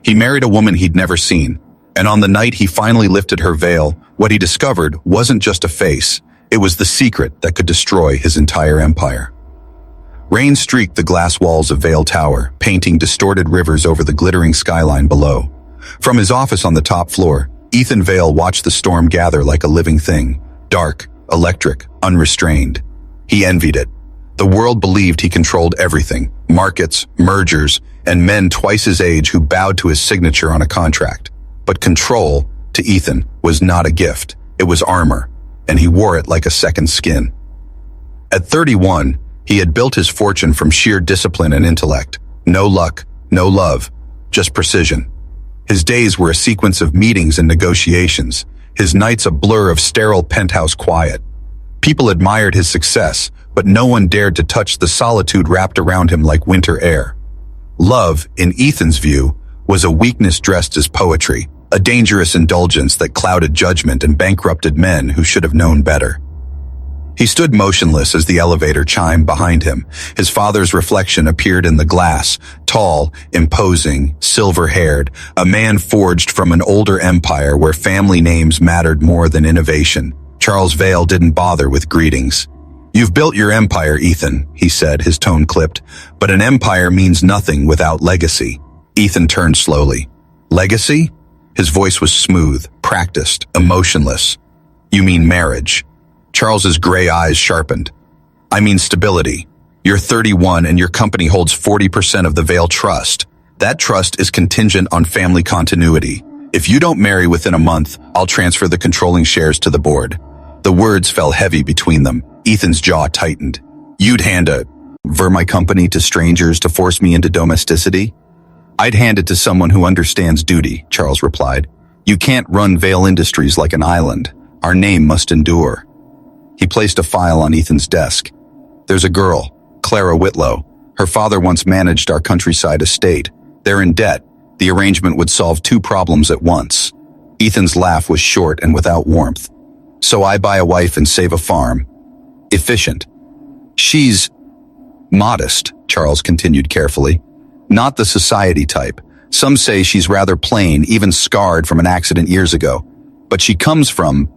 He married a woman he'd never seen, and on the night he finally lifted her veil, what he discovered wasn't just a face, it was the secret that could destroy his entire empire. Rain streaked the glass walls of Vale Tower, painting distorted rivers over the glittering skyline below. From his office on the top floor, Ethan Vale watched the storm gather like a living thing, dark, electric, unrestrained. He envied it. The world believed he controlled everything, markets, mergers, and men twice his age who bowed to his signature on a contract. But control, to Ethan, was not a gift. It was armor, and he wore it like a second skin. At 31, he had built his fortune from sheer discipline and intellect. No luck, no love, just precision. His days were a sequence of meetings and negotiations, his nights a blur of sterile penthouse quiet. People admired his success, but no one dared to touch the solitude wrapped around him like winter air. Love, in Ethan's view, was a weakness dressed as poetry, a dangerous indulgence that clouded judgment and bankrupted men who should have known better. He stood motionless as the elevator chimed behind him. His father's reflection appeared in the glass, tall, imposing, silver-haired, a man forged from an older empire where family names mattered more than innovation. Charles Vale didn't bother with greetings. "You've built your empire, Ethan," he said, his tone clipped, "but an empire means nothing without legacy." Ethan turned slowly. "Legacy?" His voice was smooth, practiced, emotionless. "You mean marriage?" Charles's gray eyes sharpened. "I mean stability. You're 31 and your company holds 40% of the Vale Trust. That trust is contingent on family continuity. If you don't marry within a month, I'll transfer the controlling shares to the board." The words fell heavy between them. Ethan's jaw tightened. "You'd hand over my company to strangers to force me into domesticity?" "I'd hand it to someone who understands duty," Charles replied. "You can't run Vale Industries like an island. Our name must endure." He placed a file on Ethan's desk. "There's a girl, Clara Whitlow. Her father once managed our countryside estate. They're in debt. The arrangement would solve two problems at once." Ethan's laugh was short and without warmth. "So I buy a wife and save a farm. Efficient." "She's modest," Charles continued carefully. "Not the society type. Some say she's rather plain, even scarred from an accident years ago. But she comes from..."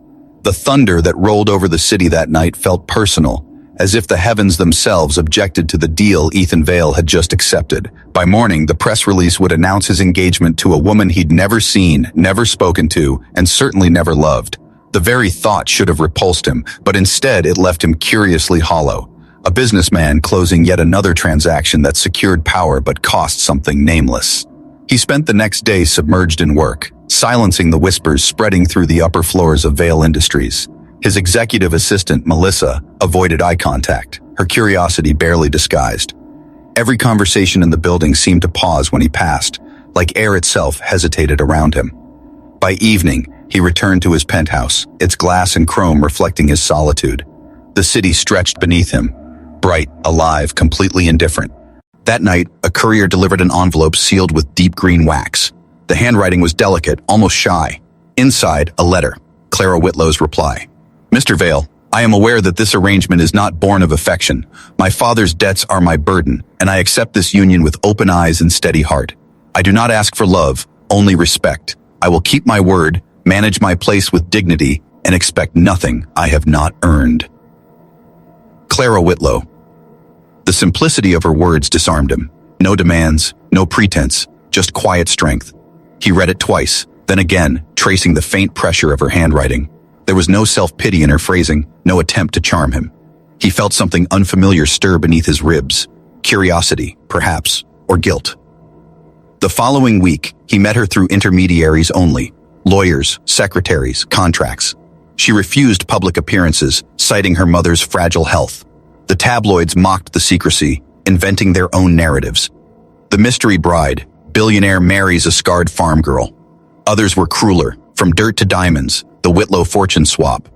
The thunder that rolled over the city that night felt personal, as if the heavens themselves objected to the deal Ethan Vale had just accepted. By morning, the press release would announce his engagement to a woman he'd never seen, never spoken to, and certainly never loved. The very thought should have repulsed him, but instead it left him curiously hollow. A businessman closing yet another transaction that secured power but cost something nameless. He spent the next day submerged in work, silencing the whispers spreading through the upper floors of Vale Industries. His executive assistant, Melissa, avoided eye contact, her curiosity barely disguised. Every conversation in the building seemed to pause when he passed, like air itself hesitated around him. By evening, he returned to his penthouse, its glass and chrome reflecting his solitude. The city stretched beneath him, bright, alive, completely indifferent. That night, a courier delivered an envelope sealed with deep green wax. The handwriting was delicate, almost shy. Inside, a letter. Clara Whitlow's reply. "Mr. Vale, I am aware that this arrangement is not born of affection. My father's debts are my burden, and I accept this union with open eyes and steady heart. I do not ask for love, only respect. I will keep my word, manage my place with dignity, and expect nothing I have not earned." Clara Whitlow. The simplicity of her words disarmed him. No demands, no pretense, just quiet strength. He read it twice, then again, tracing the faint pressure of her handwriting. There was no self-pity in her phrasing, no attempt to charm him. He felt something unfamiliar stir beneath his ribs. Curiosity, perhaps, or guilt. The following week, he met her through intermediaries only. Lawyers, secretaries, contracts. She refused public appearances, citing her mother's fragile health. The tabloids mocked the secrecy, inventing their own narratives. The mystery bride, billionaire marries a scarred farm girl. Others were crueler, from dirt to diamonds, the Whitlow fortune swap.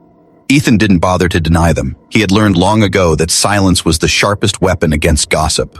Ethan didn't bother to deny them. He had learned long ago that silence was the sharpest weapon against gossip.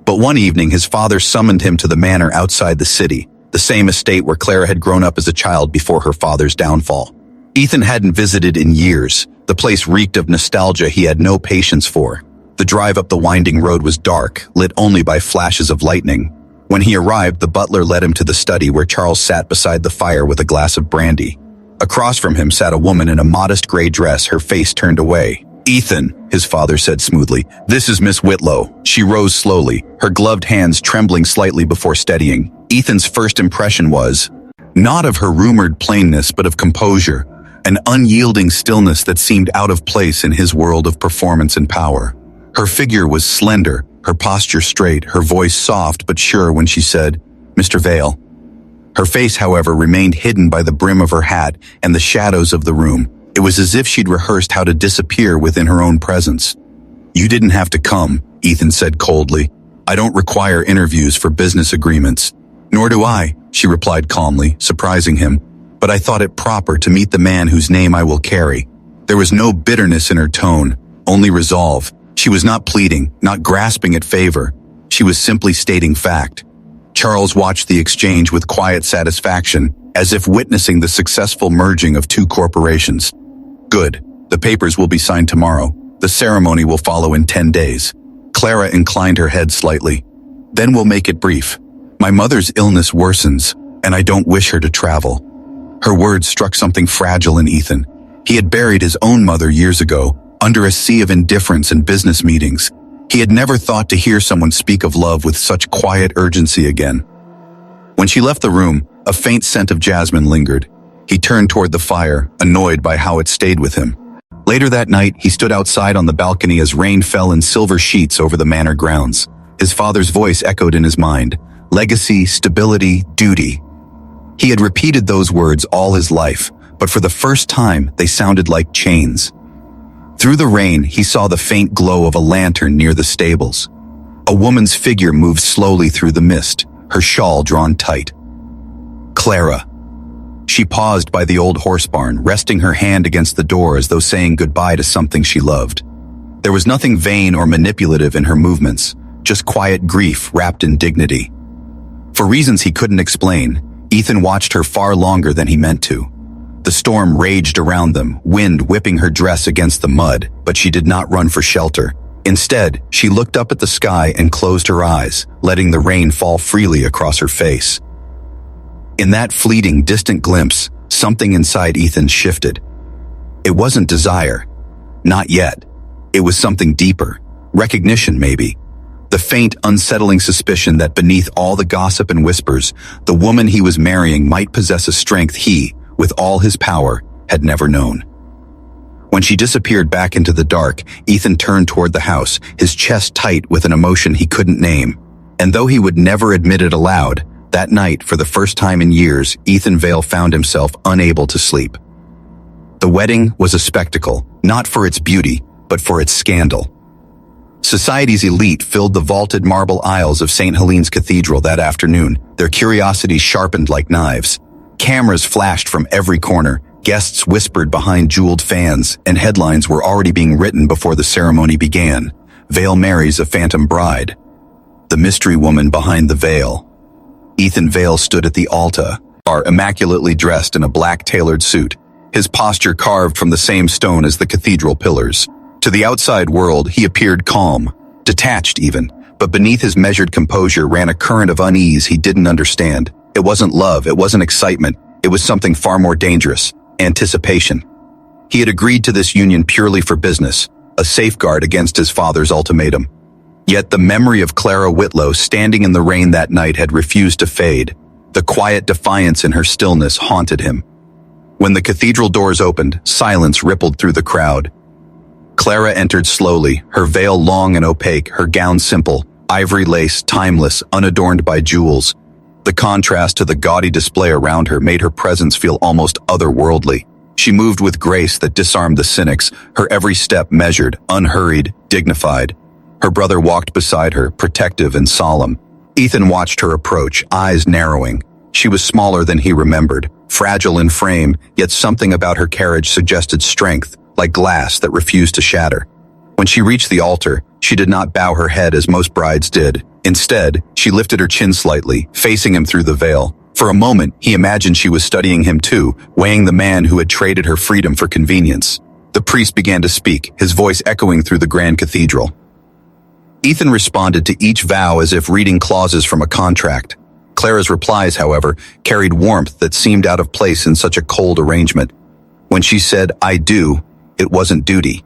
But one evening, his father summoned him to the manor outside the city, the same estate where Clara had grown up as a child before her father's downfall. Ethan hadn't visited in years. The place reeked of nostalgia he had no patience for. The drive up the winding road was dark, lit only by flashes of lightning. When he arrived, the butler led him to the study where Charles sat beside the fire with a glass of brandy. Across from him sat a woman in a modest gray dress, her face turned away. "Ethan," his father said smoothly, "this is Miss Whitlow." She rose slowly, her gloved hands trembling slightly before steadying. Ethan's first impression was not of her rumored plainness, but of composure, an unyielding stillness that seemed out of place in his world of performance and power. Her figure was slender, her posture straight, her voice soft but sure when she said, "Mr. Vale." Her face, however, remained hidden by the brim of her hat and the shadows of the room. It was as if she'd rehearsed how to disappear within her own presence. "You didn't have to come," Ethan said coldly. "I don't require interviews for business agreements." "Nor do I," she replied calmly, surprising him. "But I thought it proper to meet the man whose name I will carry." There was no bitterness in her tone, only resolve. She was not pleading, not grasping at favor. She was simply stating fact. Charles watched the exchange with quiet satisfaction, as if witnessing the successful merging of two corporations. "Good. The papers will be signed tomorrow. The ceremony will follow in 10 days. Clara inclined her head slightly. "Then we'll make it brief. My mother's illness worsens, and I don't wish her to travel." Her words struck something fragile in Ethan. He had buried his own mother years ago, under a sea of indifference and business meetings. He had never thought to hear someone speak of love with such quiet urgency again. When she left the room, a faint scent of jasmine lingered. He turned toward the fire, annoyed by how it stayed with him. Later that night, he stood outside on the balcony as rain fell in silver sheets over the manor grounds. His father's voice echoed in his mind. Legacy, stability, duty. He had repeated those words all his life, but for the first time, they sounded like chains. Through the rain, he saw the faint glow of a lantern near the stables. A woman's figure moved slowly through the mist, her shawl drawn tight. Clara. She paused by the old horse barn, resting her hand against the door as though saying goodbye to something she loved. There was nothing vain or manipulative in her movements, just quiet grief wrapped in dignity. For reasons he couldn't explain, Ethan watched her far longer than he meant to. The storm raged around them, wind whipping her dress against the mud, but she did not run for shelter. Instead, she looked up at the sky and closed her eyes, letting the rain fall freely across her face. In that fleeting, distant glimpse, something inside Ethan shifted. It wasn't desire. Not yet. It was something deeper. Recognition, maybe. The faint, unsettling suspicion that beneath all the gossip and whispers, the woman he was marrying might possess a strength he, with all his power, had never known. When she disappeared back into the dark, Ethan turned toward the house, his chest tight with an emotion he couldn't name. And though he would never admit it aloud, that night, for the first time in years, Ethan Vale found himself unable to sleep. The wedding was a spectacle, not for its beauty, but for its scandal. Society's elite filled the vaulted marble aisles of St. Helene's Cathedral that afternoon, their curiosities sharpened like knives. Cameras flashed from every corner, guests whispered behind jeweled fans, and headlines were already being written before the ceremony began. Vale marries a phantom bride. The mystery woman behind the veil. Ethan Vale stood at the altar, immaculately dressed in a black tailored suit, his posture carved from the same stone as the cathedral pillars. To the outside world, he appeared calm, detached even, but beneath his measured composure ran a current of unease he didn't understand. It wasn't love, it wasn't excitement, it was something far more dangerous, anticipation. He had agreed to this union purely for business, a safeguard against his father's ultimatum. Yet the memory of Clara Whitlow standing in the rain that night had refused to fade. The quiet defiance in her stillness haunted him. When the cathedral doors opened, silence rippled through the crowd. Clara entered slowly, her veil long and opaque, her gown simple, ivory lace, timeless, unadorned by jewels. The contrast to the gaudy display around her made her presence feel almost otherworldly. She moved with grace that disarmed the cynics, her every step measured, unhurried, dignified. Her brother walked beside her, protective and solemn. Ethan watched her approach, eyes narrowing. She was smaller than he remembered, fragile in frame, yet something about her carriage suggested strength, like glass that refused to shatter. When she reached the altar, she did not bow her head as most brides did. Instead, she lifted her chin slightly, facing him through the veil. For a moment, he imagined she was studying him too, weighing the man who had traded her freedom for convenience. The priest began to speak, his voice echoing through the grand cathedral. Ethan responded to each vow as if reading clauses from a contract. Clara's replies, however, carried warmth that seemed out of place in such a cold arrangement. When she said, "I do," it wasn't duty.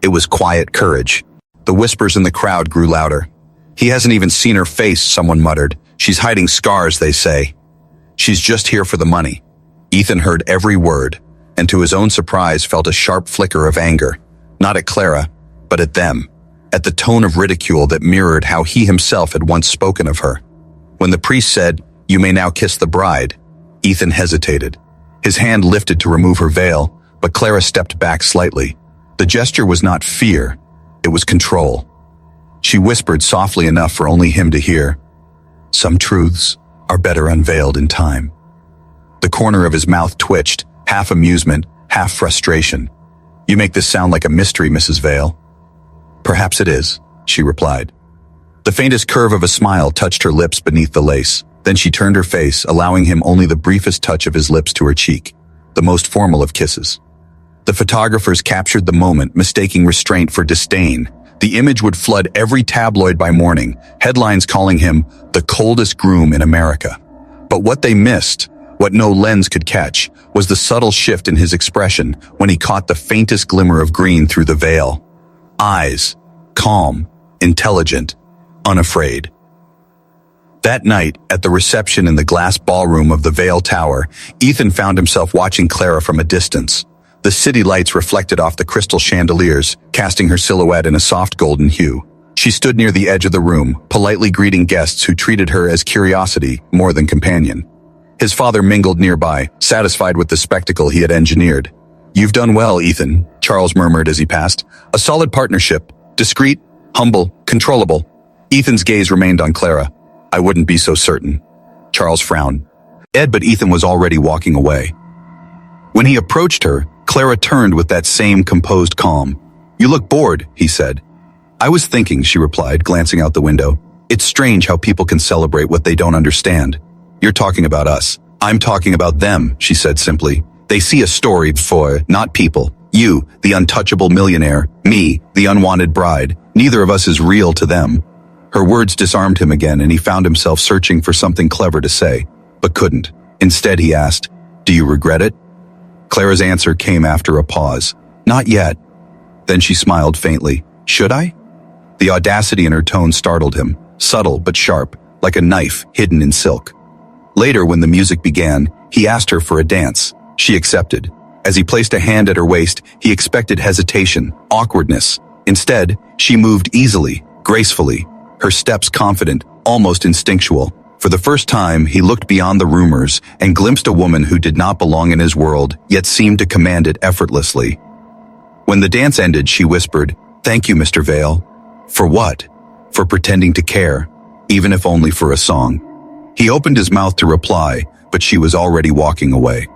It was quiet courage. The whispers in the crowd grew louder. "He hasn't even seen her face," someone muttered. "She's hiding scars, they say. She's just here for the money." Ethan heard every word, and to his own surprise felt a sharp flicker of anger, not at Clara, but at them, at the tone of ridicule that mirrored how he himself had once spoken of her. When the priest said, "You may now kiss the bride," Ethan hesitated. His hand lifted to remove her veil, but Clara stepped back slightly. The gesture was not fear, it was control. She whispered softly enough for only him to hear, "Some truths are better unveiled in time." The corner of his mouth twitched, half amusement, half frustration. "You make this sound like a mystery, Mrs. Vale." "Perhaps it is," she replied. The faintest curve of a smile touched her lips beneath the lace. Then she turned her face, allowing him only the briefest touch of his lips to her cheek, the most formal of kisses. The photographers captured the moment, mistaking restraint for disdain. The image would flood every tabloid by morning, headlines calling him the coldest groom in America. But what they missed, what no lens could catch, was the subtle shift in his expression when he caught the faintest glimmer of green through the veil. Eyes, calm, intelligent, unafraid. That night, at the reception in the glass ballroom of the Vale Tower, Ethan found himself watching Clara from a distance. The city lights reflected off the crystal chandeliers, casting her silhouette in a soft golden hue. She stood near the edge of the room, politely greeting guests who treated her as curiosity more than companion. His father mingled nearby, satisfied with the spectacle he had engineered. "You've done well, Ethan," Charles murmured as he passed. "A solid partnership, discreet, humble, controllable." Ethan's gaze remained on Clara. "I wouldn't be so certain." Charles frowned. But Ethan was already walking away. When he approached her, Clara turned with that same composed calm. "You look bored," he said. "I was thinking," she replied, glancing out the window. "It's strange how people can celebrate what they don't understand." "You're talking about us." "I'm talking about them," she said simply. "They see a story for, not people. You, the untouchable millionaire. Me, the unwanted bride. Neither of us is real to them." Her words disarmed him again, and he found himself searching for something clever to say, but couldn't. Instead, he asked, "Do you regret it?" Clara's answer came after a pause. "Not yet." Then she smiled faintly. "Should I?" The audacity in her tone startled him, subtle but sharp, like a knife hidden in silk. Later, when the music began, he asked her for a dance. She accepted. As he placed a hand at her waist, he expected hesitation, awkwardness. Instead, she moved easily, gracefully, her steps confident, almost instinctual. For the first time, he looked beyond the rumors and glimpsed a woman who did not belong in his world, yet seemed to command it effortlessly. When the dance ended, she whispered, "Thank you, Mr. Vale." "For what?" "For pretending to care, even if only for a song." He opened his mouth to reply, but she was already walking away.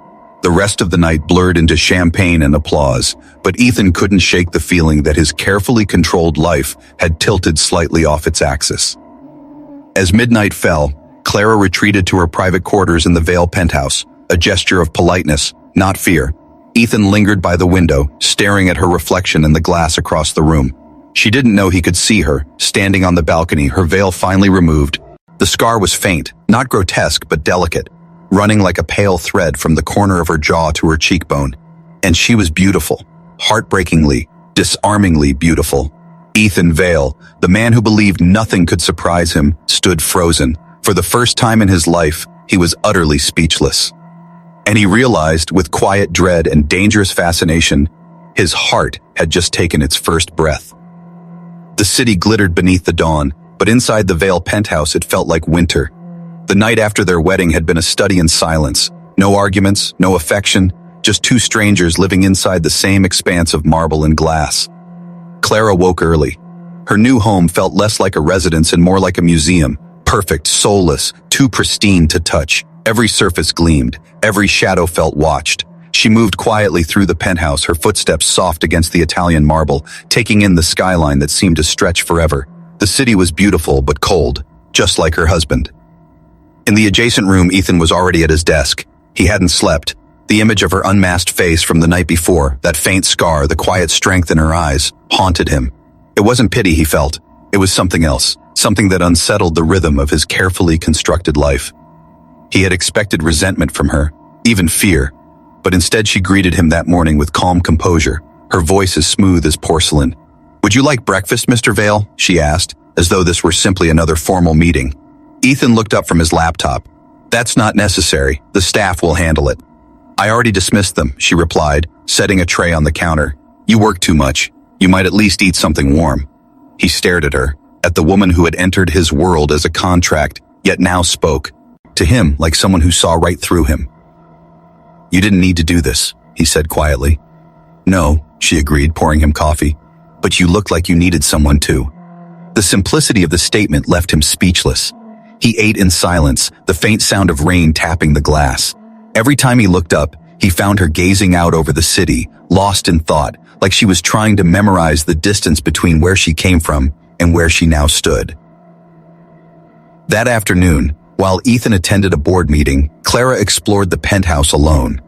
The rest of the night blurred into champagne and applause, but Ethan couldn't shake the feeling that his carefully controlled life had tilted slightly off its axis. As midnight fell, Clara retreated to her private quarters in the Vale penthouse, a gesture of politeness, not fear. Ethan lingered by the window, staring at her reflection in the glass across the room. She didn't know he could see her, standing on the balcony, her veil finally removed. The scar was faint, not grotesque but delicate, running like a pale thread from the corner of her jaw to her cheekbone. And she was beautiful, heartbreakingly, disarmingly beautiful. Ethan Vale, the man who believed nothing could surprise him, stood frozen. For the first time in his life, he was utterly speechless. And he realized, with quiet dread and dangerous fascination, his heart had just taken its first breath. The city glittered beneath the dawn, but inside the Vale penthouse it felt like winter. The night after their wedding had been a study in silence. No arguments, no affection, just two strangers living inside the same expanse of marble and glass. Clara woke early. Her new home felt less like a residence and more like a museum. Perfect, soulless, too pristine to touch. Every surface gleamed, every shadow felt watched. She moved quietly through the penthouse, her footsteps soft against the Italian marble, taking in the skyline that seemed to stretch forever. The city was beautiful but cold, just like her husband. In the adjacent room, Ethan was already at his desk. He hadn't slept. The image of her unmasked face from the night before, that faint scar, the quiet strength in her eyes, haunted him. It wasn't pity he felt. It was something else, something that unsettled the rhythm of his carefully constructed life. He had expected resentment from her, even fear, but instead she greeted him that morning with calm composure, her voice as smooth as porcelain. "Would you like breakfast, Mr. Vale?" she asked, as though this were simply another formal meeting. Ethan looked up from his laptop. "That's not necessary. The staff will handle it." "I already dismissed them," she replied, setting a tray on the counter. "You work too much. You might at least eat something warm." He stared at her, at the woman who had entered his world as a contract, yet now spoke, to him like someone who saw right through him. "You didn't need to do this," he said quietly. "No," she agreed, pouring him coffee. "But you looked like you needed someone too." The simplicity of the statement left him speechless. He ate in silence, the faint sound of rain tapping the glass. Every time he looked up, he found her gazing out over the city, lost in thought, like she was trying to memorize the distance between where she came from and where she now stood. That afternoon, while Ethan attended a board meeting, Clara explored the penthouse alone.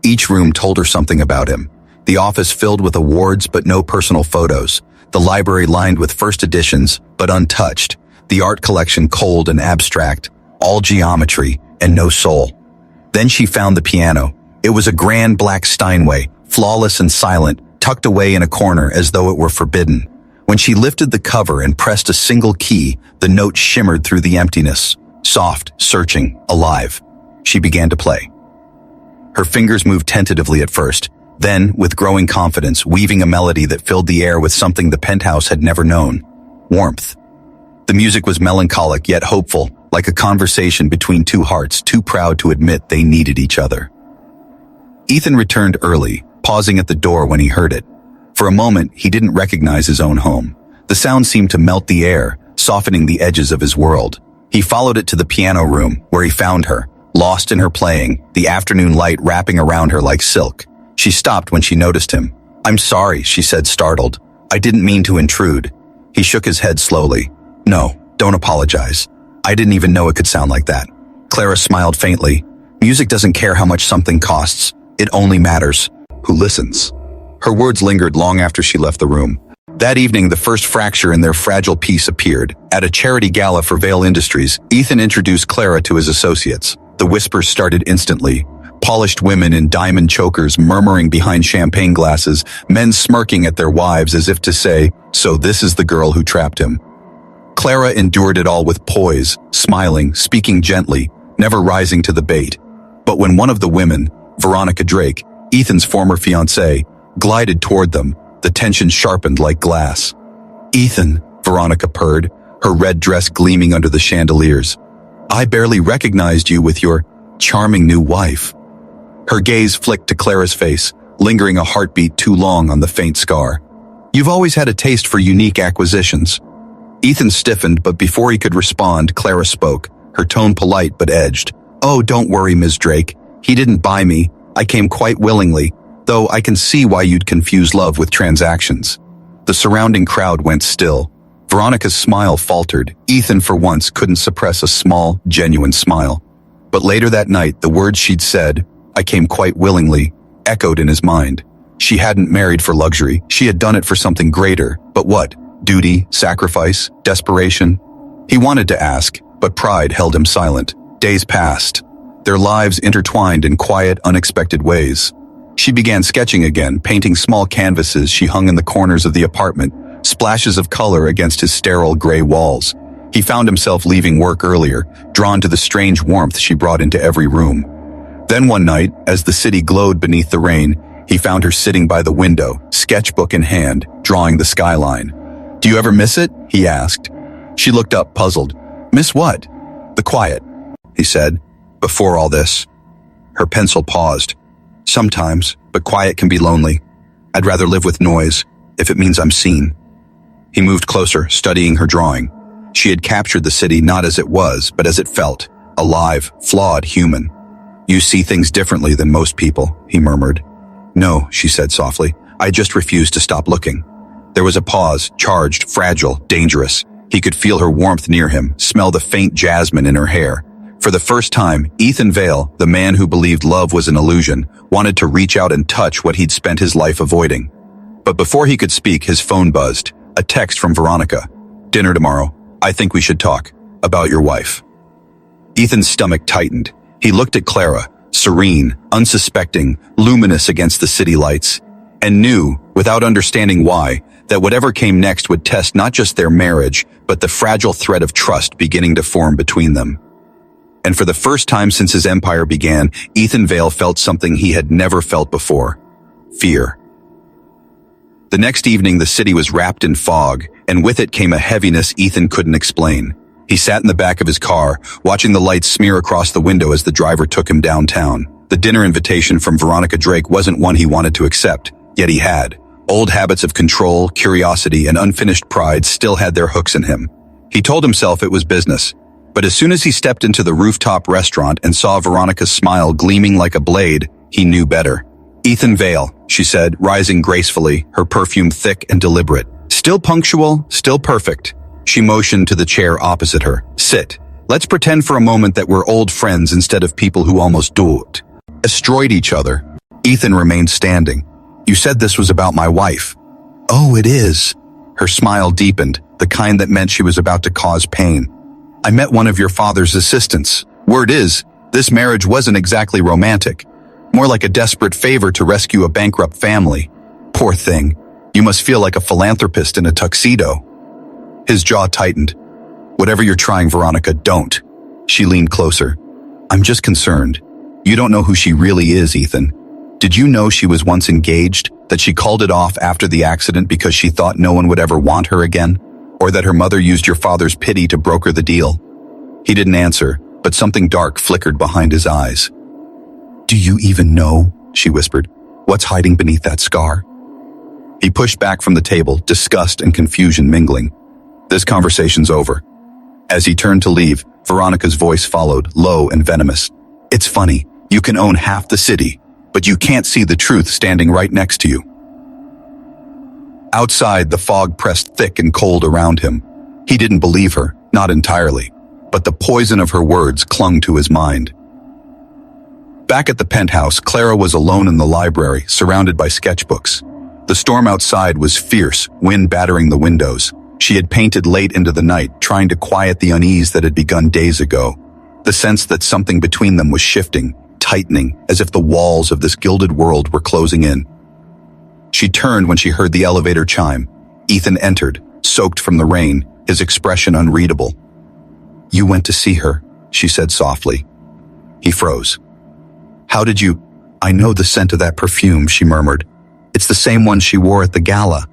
Each room told her something about him. The office filled with awards but no personal photos. The library lined with first editions but untouched. The art collection cold and abstract, all geometry and no soul. Then she found the piano. It was a grand black Steinway, flawless and silent, tucked away in a corner as though it were forbidden. When she lifted the cover and pressed a single key, the note shimmered through the emptiness. Soft, searching, alive. She began to play. Her fingers moved tentatively at first, then, with growing confidence, weaving a melody that filled the air with something the penthouse had never known. Warmth. The music was melancholic yet hopeful, like a conversation between two hearts too proud to admit they needed each other. Ethan returned early, pausing at the door when he heard it. For a moment, he didn't recognize his own home. The sound seemed to melt the air, softening the edges of his world. He followed it to the piano room, where he found her, lost in her playing, the afternoon light wrapping around her like silk. She stopped when she noticed him. "I'm sorry," she said, startled. "I didn't mean to intrude." He shook his head slowly. "No, don't apologize. I didn't even know it could sound like that." Clara smiled faintly. "Music doesn't care how much something costs. It only matters who listens." Her words lingered long after she left the room. That evening, the first fracture in their fragile peace appeared. At a charity gala for Vale Industries, Ethan introduced Clara to his associates. The whispers started instantly. Polished women in diamond chokers murmuring behind champagne glasses, men smirking at their wives as if to say, "So this is the girl who trapped him." Clara endured it all with poise, smiling, speaking gently, never rising to the bait. But when one of the women, Veronica Drake, Ethan's former fiancée, glided toward them, the tension sharpened like glass. "Ethan," Veronica purred, her red dress gleaming under the chandeliers. "I barely recognized you with your charming new wife." Her gaze flicked to Clara's face, lingering a heartbeat too long on the faint scar. "You've always had a taste for unique acquisitions." Ethan stiffened, but before he could respond, Clara spoke, her tone polite but edged. "Oh, don't worry, Ms. Drake. He didn't buy me. I came quite willingly, though I can see why you'd confuse love with transactions." The surrounding crowd went still. Veronica's smile faltered. Ethan, for once, couldn't suppress a small, genuine smile. But later that night, the words she'd said, "I came quite willingly," echoed in his mind. She hadn't married for luxury. She had done it for something greater. But what? Duty, sacrifice, desperation? He wanted to ask, but pride held him silent. Days passed. Their lives intertwined in quiet, unexpected ways. She began sketching again, painting small canvases she hung in the corners of the apartment, splashes of color against his sterile gray walls. He found himself leaving work earlier, drawn to the strange warmth she brought into every room. Then one night, as the city glowed beneath the rain, he found her sitting by the window, sketchbook in hand, drawing the skyline. "Do you ever miss it?" he asked. She looked up, puzzled. "Miss what?" "The quiet," he said. "Before all this." Her pencil paused. "Sometimes, but quiet can be lonely. I'd rather live with noise, if it means I'm seen." He moved closer, studying her drawing. She had captured the city not as it was, but as it felt. Alive, flawed, human. "You see things differently than most people," he murmured. "No," she said softly. "I just refuse to stop looking." There was a pause, charged, fragile, dangerous. He could feel her warmth near him, smell the faint jasmine in her hair. For the first time, Ethan Vale, the man who believed love was an illusion, wanted to reach out and touch what he'd spent his life avoiding. But before he could speak, his phone buzzed. A text from Veronica. Dinner tomorrow. I think we should talk. About your wife. Ethan's stomach tightened. He looked at Clara, serene, unsuspecting, luminous against the city lights, and knew, without understanding why, that whatever came next would test not just their marriage, but the fragile thread of trust beginning to form between them. And for the first time since his empire began, Ethan Vale felt something he had never felt before. Fear. The next evening, the city was wrapped in fog, and with it came a heaviness Ethan couldn't explain. He sat in the back of his car, watching the lights smear across the window as the driver took him downtown. The dinner invitation from Veronica Drake wasn't one he wanted to accept, yet he had. Old habits of control, curiosity, and unfinished pride still had their hooks in him. He told himself it was business, but as soon as he stepped into the rooftop restaurant and saw Veronica's smile gleaming like a blade, he knew better. Ethan Vale, she said, rising gracefully, her perfume thick and deliberate. Still punctual, still perfect. She motioned to the chair opposite her. Sit. Let's pretend for a moment that we're old friends instead of people who almost destroyed each other. Ethan remained standing. You said this was about my wife. Oh, it is. Her smile deepened, the kind that meant she was about to cause pain. I met one of your father's assistants. Word is, this marriage wasn't exactly romantic. More like a desperate favor to rescue a bankrupt family. Poor thing. You must feel like a philanthropist in a tuxedo. His jaw tightened. Whatever you're trying, Veronica, don't. She leaned closer. I'm just concerned. You don't know who she really is, Ethan. Did you know she was once engaged, that she called it off after the accident because she thought no one would ever want her again? Or that her mother used your father's pity to broker the deal? He didn't answer, but something dark flickered behind his eyes. Do you even know, she whispered, what's hiding beneath that scar? He pushed back from the table, disgust and confusion mingling. This conversation's over. As he turned to leave, Veronica's voice followed, low and venomous. It's funny, you can own half the city, but you can't see the truth standing right next to you. Outside, the fog pressed thick and cold around him. He didn't believe her, not entirely, but the poison of her words clung to his mind. Back at the penthouse, Clara was alone in the library, surrounded by sketchbooks. The storm outside was fierce, wind battering the windows. She had painted late into the night, trying to quiet the unease that had begun days ago. The sense that something between them was shifting, tightening, as if the walls of this gilded world were closing in. She turned when she heard the elevator chime. Ethan entered, soaked from the rain, his expression unreadable. You went to see her, she said softly. He froze. How did you? I know the scent of that perfume, she murmured. It's the same one she wore at the gala.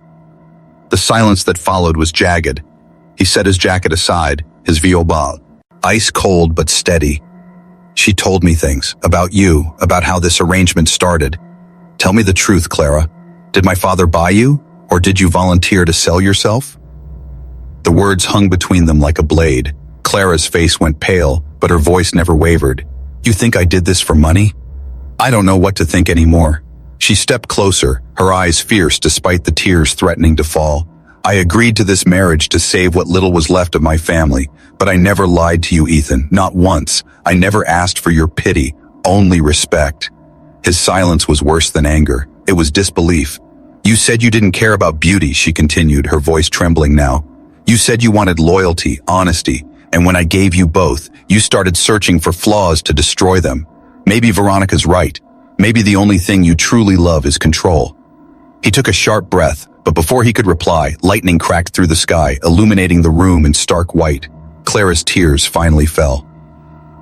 The silence that followed was jagged. He set his jacket aside, his viol ice cold but steady. She told me things, about you, about how this arrangement started. Tell me the truth, Clara. Did my father buy you, or did you volunteer to sell yourself? The words hung between them like a blade. Clara's face went pale, but her voice never wavered. You think I did this for money? I don't know what to think anymore. She stepped closer, her eyes fierce despite the tears threatening to fall. I agreed to this marriage to save what little was left of my family, but I never lied to you, Ethan, not once. I never asked for your pity, only respect. His silence was worse than anger. It was disbelief. You said you didn't care about beauty, she continued, her voice trembling now. You said you wanted loyalty, honesty, and when I gave you both, you started searching for flaws to destroy them. Maybe Veronica's right. Maybe the only thing you truly love is control. He took a sharp breath, but before he could reply, lightning cracked through the sky, illuminating the room in stark white. Clara's tears finally fell.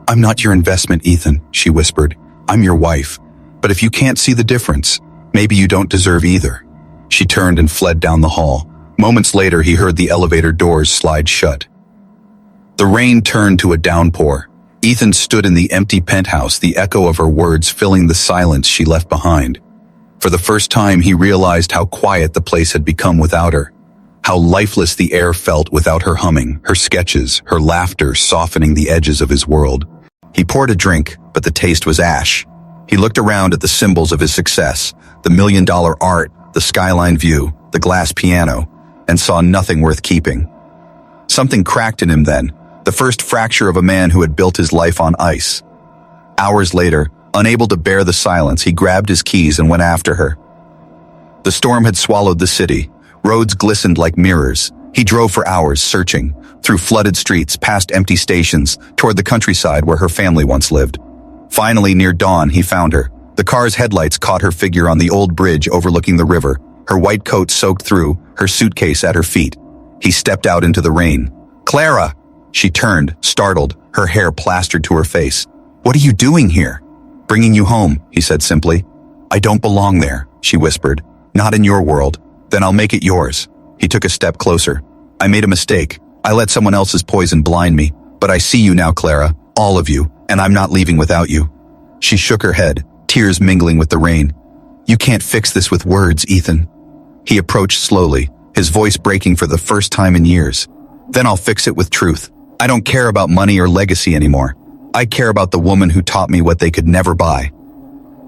I'm not your investment, Ethan, she whispered. I'm your wife. But if you can't see the difference, maybe you don't deserve either. She turned and fled down the hall. Moments later, he heard the elevator doors slide shut. The rain turned to a downpour. Ethan stood in the empty penthouse, the echo of her words filling the silence she left behind. For the first time, he realized how quiet the place had become without her, how lifeless the air felt without her humming, her sketches, her laughter softening the edges of his world. He poured a drink, but the taste was ash. He looked around at the symbols of his success, the $1,000,000 art, the skyline view, the glass piano, and saw nothing worth keeping. Something cracked in him then, the first fracture of a man who had built his life on ice. Hours later, unable to bear the silence, he grabbed his keys and went after her. The storm had swallowed the city. Roads glistened like mirrors. He drove for hours, searching, through flooded streets, past empty stations, toward the countryside where her family once lived. Finally, near dawn, he found her. The car's headlights caught her figure on the old bridge overlooking the river, her white coat soaked through, her suitcase at her feet. He stepped out into the rain. "Clara!" She turned, startled, her hair plastered to her face. "What are you doing here?" "Bringing you home," he said simply. "I don't belong there," she whispered. "Not in your world. Then I'll make it yours." He took a step closer. "I made a mistake. I let someone else's poison blind me. But I see you now, Clara, all of you, and I'm not leaving without you." She shook her head, tears mingling with the rain. "You can't fix this with words, Ethan." He approached slowly, his voice breaking for the first time in years. "Then I'll fix it with truth. I don't care about money or legacy anymore. I care about the woman who taught me what they could never buy."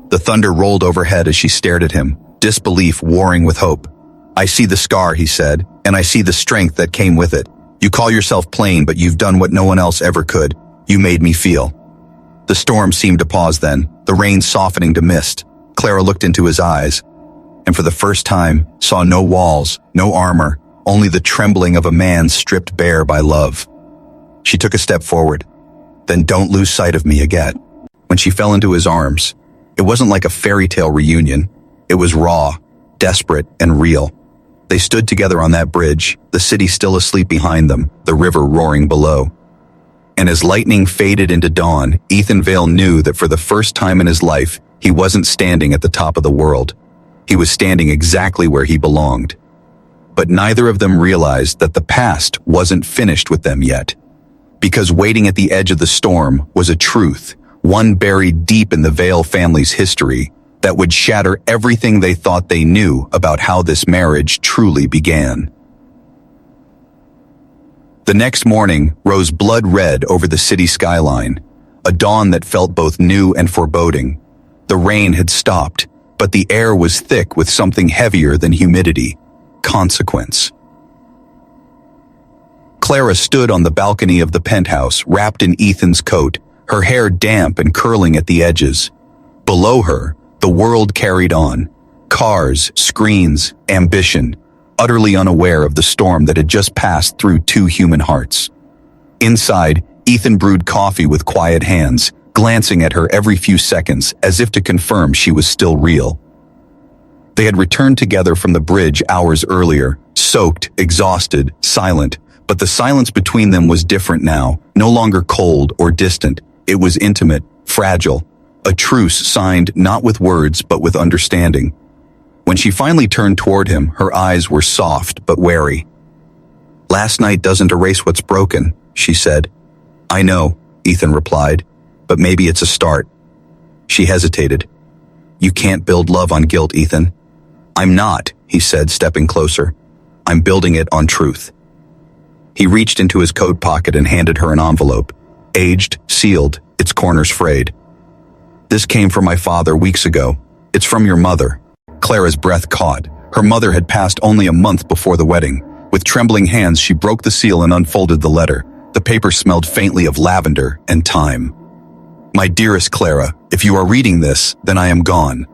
The thunder rolled overhead as she stared at him, disbelief warring with hope. "I see the scar," he said, "and I see the strength that came with it. You call yourself plain, but you've done what no one else ever could. You made me feel." The storm seemed to pause then, the rain softening to mist. Clara looked into his eyes, and for the first time, saw no walls, no armor, only the trembling of a man stripped bare by love. She took a step forward. "Then don't lose sight of me again." When she fell into his arms, it wasn't like a fairy tale reunion. It was raw, desperate, and real. They stood together on that bridge, the city still asleep behind them, the river roaring below. And as lightning faded into dawn, Ethan Vale knew that for the first time in his life, he wasn't standing at the top of the world. He was standing exactly where he belonged. But neither of them realized that the past wasn't finished with them yet. Because waiting at the edge of the storm was a truth, one buried deep in the Vale family's history, that would shatter everything they thought they knew about how this marriage truly began. The next morning rose blood red over the city skyline, a dawn that felt both new and foreboding. The rain had stopped, but the air was thick with something heavier than humidity: consequence. Clara stood on the balcony of the penthouse, wrapped in Ethan's coat, her hair damp and curling at the edges. Below her, the world carried on. Cars, screens, ambition, utterly unaware of the storm that had just passed through two human hearts. Inside, Ethan brewed coffee with quiet hands, glancing at her every few seconds as if to confirm she was still real. They had returned together from the bridge hours earlier, soaked, exhausted, silent, but the silence between them was different now, no longer cold or distant. It was intimate, fragile, a truce signed not with words but with understanding. When she finally turned toward him, her eyes were soft but wary. "Last night doesn't erase what's broken," she said. "I know," Ethan replied, "but maybe it's a start." She hesitated. "You can't build love on guilt, Ethan." "I'm not," he said, stepping closer. "I'm building it on truth." He reached into his coat pocket and handed her an envelope. Aged, sealed, its corners frayed. "This came from my father weeks ago. It's from your mother." Clara's breath caught. Her mother had passed only a month before the wedding. With trembling hands, she broke the seal and unfolded the letter. The paper smelled faintly of lavender and thyme. "My dearest Clara, if you are reading this, then I am gone.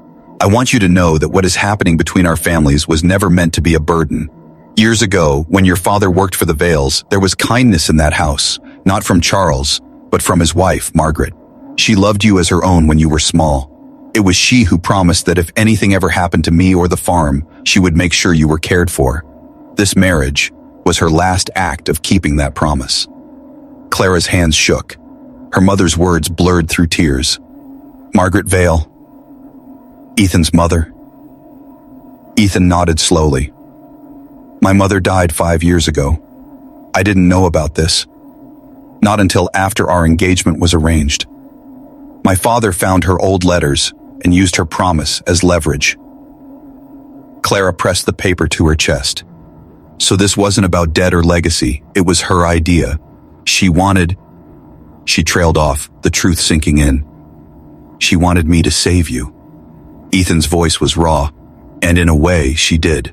I want you to know that what is happening between our families was never meant to be a burden. Years ago, when your father worked for the Vales, there was kindness in that house, not from Charles, but from his wife, Margaret. She loved you as her own when you were small. It was she who promised that if anything ever happened to me or the farm, she would make sure you were cared for. This marriage was her last act of keeping that promise." Clara's hands shook. Her mother's words blurred through tears. "Margaret Vale, Ethan's mother?" Ethan nodded slowly. "My mother died 5 years ago. I didn't know about this. Not until after our engagement was arranged. My father found her old letters and used her promise as leverage." Clara pressed the paper to her chest. So this wasn't about debt or legacy, it was her idea. She wanted... She trailed off, the truth sinking in. "She wanted me to save you." Ethan's voice was raw, and in a way, she did.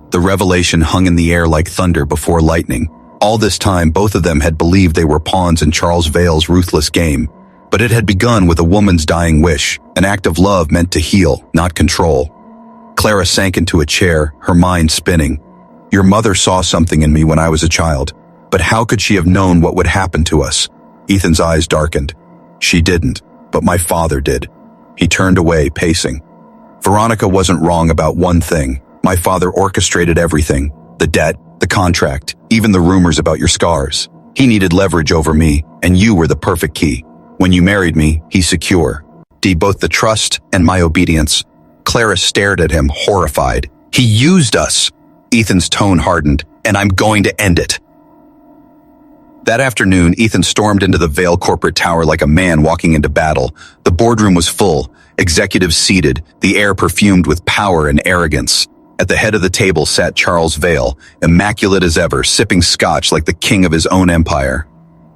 The revelation hung in the air like thunder before lightning. All this time, both of them had believed they were pawns in Charles Vale's ruthless game. But it had begun with a woman's dying wish, an act of love meant to heal, not control. Clara sank into a chair, her mind spinning. Your mother saw something in me when I was a child, but how could she have known what would happen to us? Ethan's eyes darkened. She didn't, but my father did. He turned away, pacing. Veronica wasn't wrong about one thing. My father orchestrated everything. The debt, the contract, even the rumors about your scars. He needed leverage over me, and you were the perfect key. When you married me, he's secure. Both the trust and my obedience. Clara stared at him, horrified. He used us. Ethan's tone hardened, and I'm going to end it. That afternoon, Ethan stormed into the Vale corporate tower like a man walking into battle. The boardroom was full, executives seated, the air perfumed with power and arrogance. At the head of the table sat Charles Vale, immaculate as ever, sipping scotch like the king of his own empire.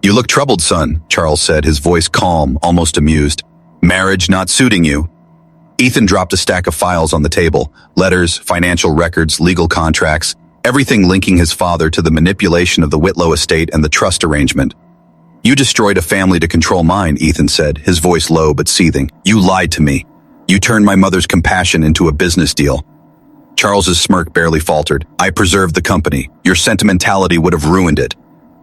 You look troubled, son, Charles said, his voice calm, almost amused. Marriage not suiting you. Ethan dropped a stack of files on the table, letters, financial records, legal contracts, everything linking his father to the manipulation of the Whitlow estate and the trust arrangement. You destroyed a family to control mine, Ethan said, his voice low but seething. You lied to me. You turned my mother's compassion into a business deal. Charles's smirk barely faltered. I preserved the company. Your sentimentality would have ruined it.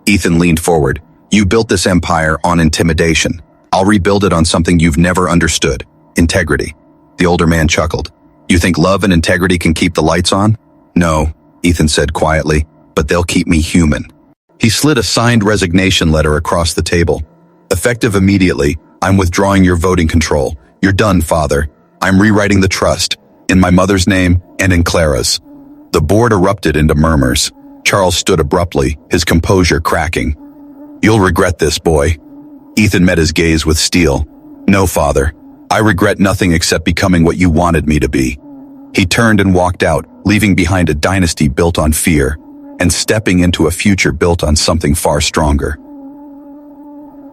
Ethan leaned forward. You built this empire on intimidation. I'll rebuild it on something you've never understood. Integrity. The older man chuckled. You think love and integrity can keep the lights on? No, Ethan said quietly, but they'll keep me human. He slid a signed resignation letter across the table. Effective immediately, I'm withdrawing your voting control. You're done, father. I'm rewriting the trust, in my mother's name and in Clara's. The board erupted into murmurs. Charles stood abruptly, his composure cracking. You'll regret this, boy. Ethan met his gaze with steel. No, father. I regret nothing except becoming what you wanted me to be. He turned and walked out, leaving behind a dynasty built on fear, and stepping into a future built on something far stronger.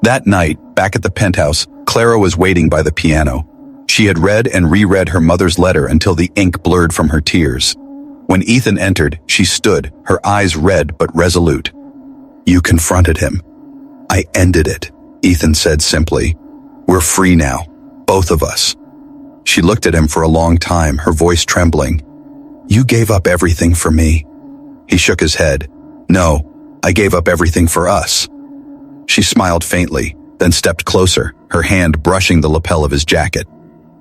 That night, back at the penthouse, Clara was waiting by the piano. She had read and reread her mother's letter until the ink blurred from her tears. When Ethan entered, she stood, her eyes red but resolute. You confronted him. I ended it, Ethan said simply. We're free now, both of us. She looked at him for a long time, her voice trembling. You gave up everything for me. He shook his head. No, I gave up everything for us. She smiled faintly, then stepped closer, her hand brushing the lapel of his jacket.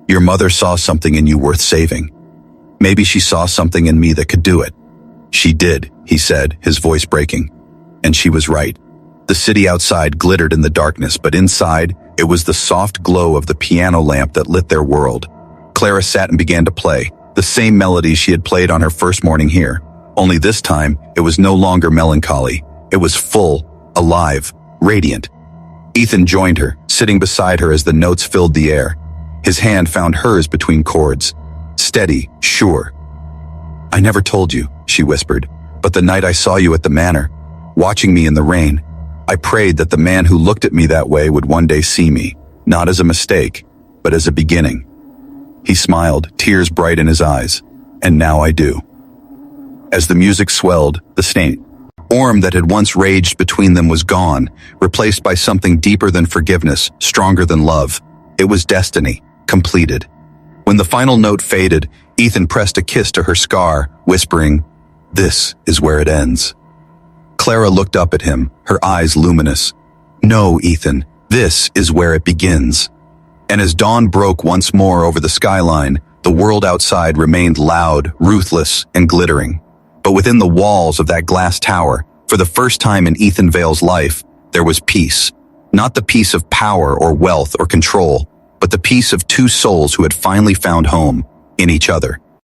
Your mother saw something in you worth saving. Maybe she saw something in me that could do it. She did, he said, his voice breaking. And she was right. The city outside glittered in the darkness, but inside, it was the soft glow of the piano lamp that lit their world. Clara sat and began to play, the same melody she had played on her first morning here. Only this time, it was no longer melancholy. It was full, alive, radiant. Ethan joined her, sitting beside her as the notes filled the air. His hand found hers between chords. Steady, sure. I never told you, she whispered, but the night I saw you at the manor, watching me in the rain, I prayed that the man who looked at me that way would one day see me, not as a mistake, but as a beginning. He smiled, tears bright in his eyes, and now I do. As the music swelled, the storm that had once raged between them was gone, replaced by something deeper than forgiveness, stronger than love. It was destiny, completed. When the final note faded, Ethan pressed a kiss to her scar, whispering, "This is where it ends." Clara looked up at him, her eyes luminous. No, Ethan, this is where it begins. And as dawn broke once more over the skyline, the world outside remained loud, ruthless, and glittering. But within the walls of that glass tower, for the first time in Ethan Vale's life, there was peace. Not the peace of power or wealth or control, but the peace of two souls who had finally found home in each other.